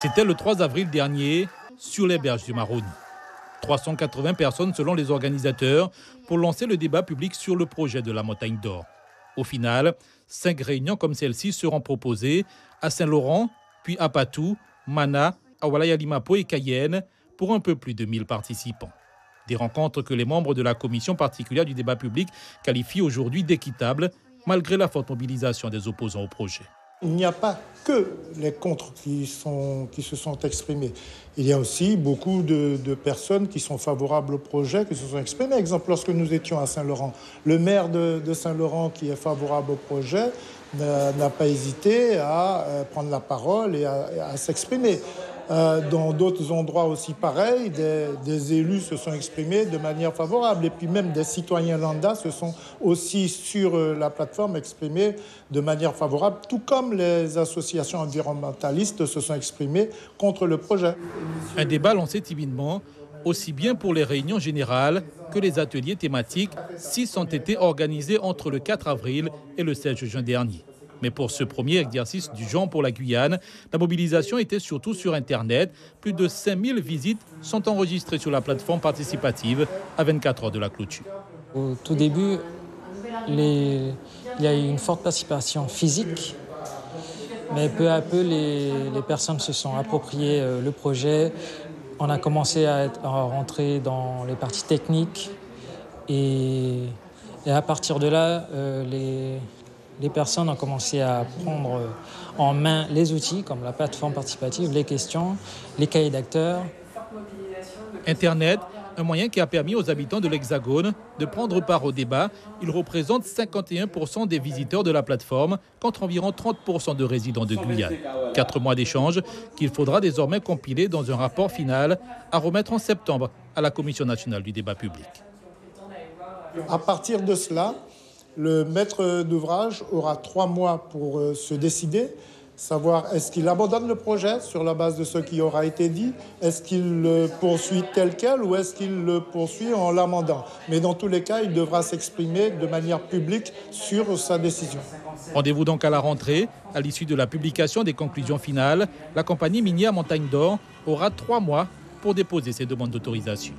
C'était le 3 avril dernier sur les berges du Maroni. 380 personnes selon les organisateurs pour lancer le débat public sur le projet de la Montagne d'Or. Au final, 5 réunions comme celle-ci seront proposées à Saint-Laurent, puis à Patou, Mana, Awalaya-Limapo et Cayenne pour un peu plus de 1000 participants. Des rencontres que les membres de la commission particulière du débat public qualifient aujourd'hui d'équitables, malgré la forte mobilisation des opposants au projet. Il n'y a pas que les contres qui se sont exprimés. Il y a aussi beaucoup de personnes qui sont favorables au projet, qui se sont exprimées. Par exemple, lorsque nous étions à Saint-Laurent, le maire de Saint-Laurent qui est favorable au projet n'a pas hésité à prendre la parole et à s'exprimer. Dans d'autres endroits aussi pareils, des élus se sont exprimés de manière favorable. Et puis même des citoyens lambda se sont aussi sur la plateforme exprimés de manière favorable, tout comme les associations environnementalistes se sont exprimées contre le projet. Un débat lancé timidement, aussi bien pour les réunions générales que les ateliers thématiques, 6 ont été organisés entre le 4 avril et le 16 juin dernier. Mais pour ce premier exercice du genre pour la Guyane, la mobilisation était surtout sur Internet. Plus de 5000 visites sont enregistrées sur la plateforme participative à 24 heures de la clôture. Au tout début, il y a eu une forte participation physique, mais peu à peu, les personnes se sont appropriées le projet. On a commencé à rentrer dans les parties techniques et à partir de là, les personnes ont commencé à prendre en main les outils comme la plateforme participative, les questions, les cahiers d'acteurs. Internet, un moyen qui a permis aux habitants de l'Hexagone de prendre part au débat. Il représente 51% des visiteurs de la plateforme contre environ 30% de résidents de Guyane. 4 mois d'échange qu'il faudra désormais compiler dans un rapport final à remettre en septembre à la Commission nationale du débat public. À partir de cela, le maître d'ouvrage aura 3 mois pour se décider, savoir est-ce qu'il abandonne le projet sur la base de ce qui aura été dit, est-ce qu'il le poursuit tel quel ou est-ce qu'il le poursuit en l'amendant. Mais dans tous les cas, il devra s'exprimer de manière publique sur sa décision. Rendez-vous donc à la rentrée. À l'issue de la publication des conclusions finales, la compagnie minière Montagne d'Or aura 3 mois pour déposer ses demandes d'autorisation.